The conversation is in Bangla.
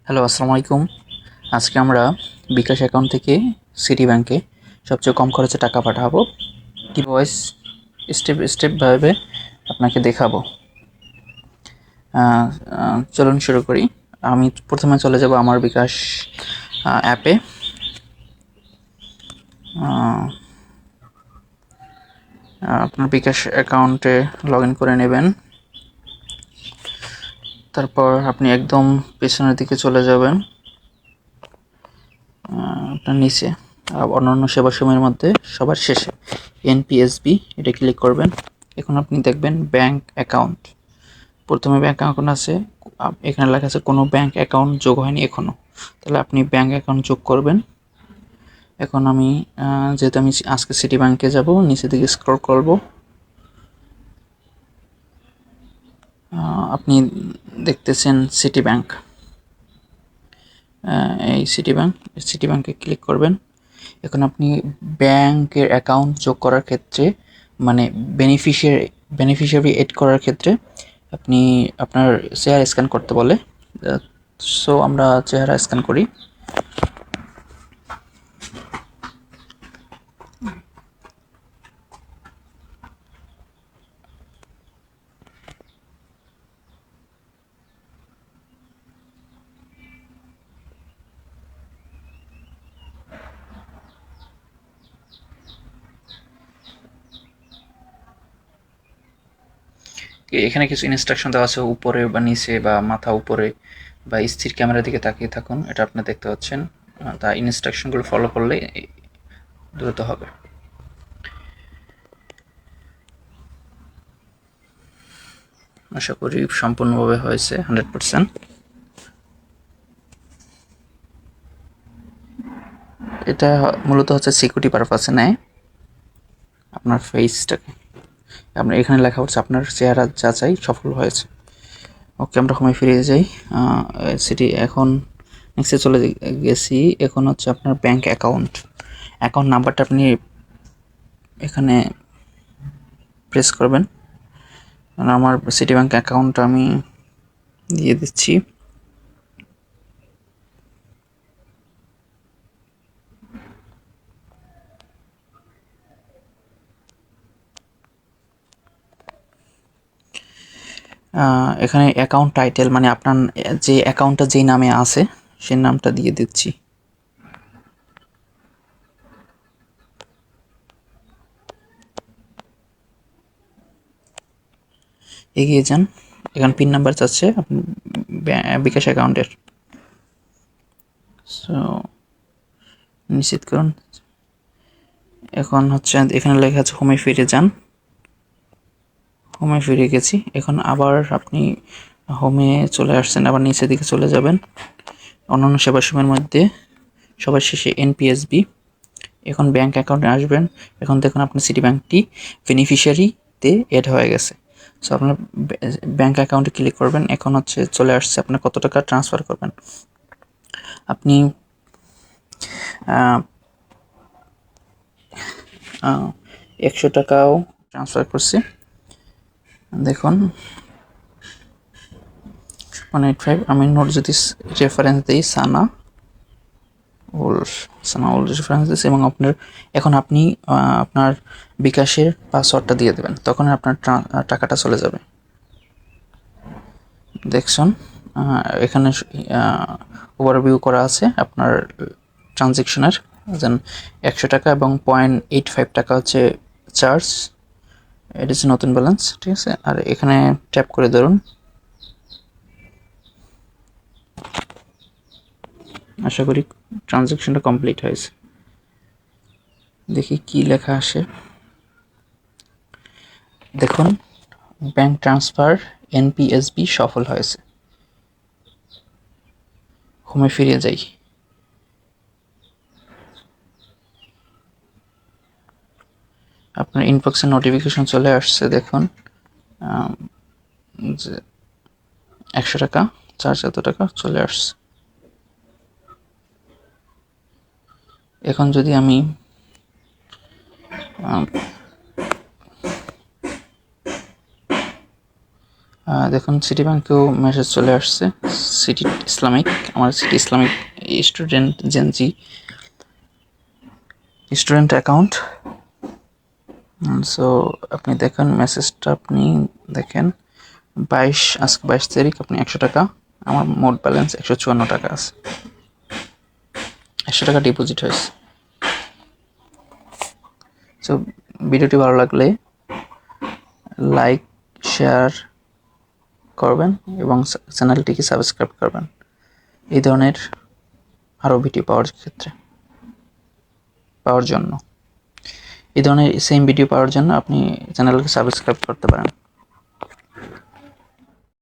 হ্যালো, আসসালামু আলাইকুম। আজকে আমরা বিকাশ অ্যাকাউন্ট থেকে সিটি ব্যাংকে সবচেয়ে কম খরচে টাকা পাঠাবো। কি ভয়েস স্টেপ স্টেপভাবে আপনাকে দেখাবো। চলুন শুরু করি। আমি প্রথমে চলে যাব আমার বিকাশ অ্যাপে। আপনার বিকাশ অ্যাকাউন্টে লগ ইন করে নেবেন। তারপর আপনি একদম পেছনের দিকে চলে যাবেন, আপনার নিচে অন্যান্য সেবা সময়ের মধ্যে সবার শেষে এনপিএসবি এটা ক্লিক করবেন। এখন আপনি দেখবেন ব্যাংক অ্যাকাউন্ট। প্রথমে ব্যাংক অ্যাকাউন্ট আছে, এখানে লেখা আছে কোনো ব্যাংক অ্যাকাউন্ট যোগ হয়নি এখনও। তাহলে আপনি ব্যাংক অ্যাকাউন্ট যোগ করবেন। এখন আমি যেহেতু আমি আজকে সিটি ব্যাংকে যাব, নিচের দিকে স্ক্রল করব। আপনি দেখতেছেন সিটি ব্যাংক। এই সিটি ব্যাংকে ক্লিক করবেন। এখন আপনি ব্যাংকের অ্যাকাউন্ট যোগ করার ক্ষেত্রে, মানে বেনিফিশিয়ারি এড করার ক্ষেত্রে আপনি আপনার চেহারা স্ক্যান করতে বলে। সো আমরা চেহারা স্ক্যান করি। এখানে কিছু ইনস্ট্রাকশন দেওয়া আছে, উপরে বা নিচে বা মাথা উপরে বা স্থির ক্যামেরার দিকে তাকিয়ে থাকুন, এটা আপনি দেখতে পাচ্ছেন। তা ইনস্ট্রাকশনগুলো ফলো করলে দ্রুত হবে। আশা করি সম্পূর্ণভাবে হয়েছে 100%। এটা মূলত হচ্ছে সিকিউরিটি পারপাসে নেয় আপনার ফেসটাকে। আপনার এখানে লেখা হচ্ছে আপনার চেহারা যাচাই সফল হয়েছে। ওকে, আমরা হোমে ফিরে যাই। সিটি এখন নেক্সটে চলে গেছি। এখন হচ্ছে আপনার ব্যাংক অ্যাকাউন্ট নাম্বারটা আপনি এখানে প্রেস করবেন। আমার সিটি ব্যাংক অ্যাকাউন্ট আমি দিয়ে দিচ্ছি। এখানে অ্যাকাউন্ট টাইটেল, মানে আপনার যে অ্যাকাউন্টটা যেই নামে আছে সেই নামটা দিয়ে দিচ্ছি। এগিয়ে যান। এখানে পিন নাম্বার চাচ্ছে বিকাশ অ্যাকাউন্টের। সো নিশ্চিত করুন। এখন হচ্ছে এখানে লেখা আছে হোমে ফিরে যান। হোমে ফিরে গেছি। এখন আবার আপনি হোমে চলে আসছেন, আবার নিচের দিকে চলে যাবেন। অন্যান্য সেবা সময়ের মধ্যে সবার শেষে এনপিএসবি। এখন ব্যাংক অ্যাকাউন্টে আসবেন। এখন দেখুন আপনার সিটি ব্যাংকটি বেনিফিশিয়ারিতে এড হয়ে গেছে। সো আপনার ব্যাংক অ্যাকাউন্টে ক্লিক করবেন। এখন হচ্ছে চলে আসছে আপনার কত টাকা ট্রান্সফার করবেন। আপনি 100 টাকাও ট্রান্সফার করছি। দেখুন 185। আমি নোট যদি রেফারেন্স দিই সানাউল রেফারেন্স দিচ্ছি, এবং এখন আপনি আপনার বিকাশের পাসওয়ার্ডটা দিয়ে দেবেন, তখন আপনার টাকাটা চলে যাবে। দেখছেন এখানে ওভারভিউ করা আছে আপনার ট্রানজেকশনের। যেন 100 টাকা এবং 0.85 টাকা হচ্ছে চার্জ। এটা হচ্ছে নতুন ব্যালেন্স, ঠিক আছে। আর এখানে ট্যাপ করে ধরুন। আশা করি ট্রানজেকশনটা কমপ্লিট হয়েছে। দেখি কি লেখা আসে। দেখুন ব্যাংক ট্রান্সফার এনপিএসবি সফল হয়েছে। হোমে ফিরে যাই। আপনার ইনবক্সে নোটিফিকেশন চলে আসছে, দেখুন যে 100 টাকা চার্জ, এত টাকা চলে আসছে। এখন যদি আমি দেখুন সিটি ব্যাংকেও মেসেজ চলে আসছে, সিটি ইসলামিক, আমার city Islamic student Gen Z student account. So আপনি দেখেন মেসেজটা, আপনি দেখেন 22, আজকে 22 তারিখ, আপনি 100 টাকা, আমার মোট ব্যালেন্স 154 টাকা আছে, 100 টাকা ডিপোজিট হয়েছে। সো ভিডিওটি ভালো লাগলে লাইক শেয়ার করবেন এবং চ্যানেলটিকে সাবস্ক্রাইব করবেন এই ধরনের আরও ভিডিও পাওয়ার জন্য। এই ধরনের সেম ভিডিও পাওয়ার জন্য আপনি চ্যানেলকে সাবস্ক্রাইব করতে পারেন।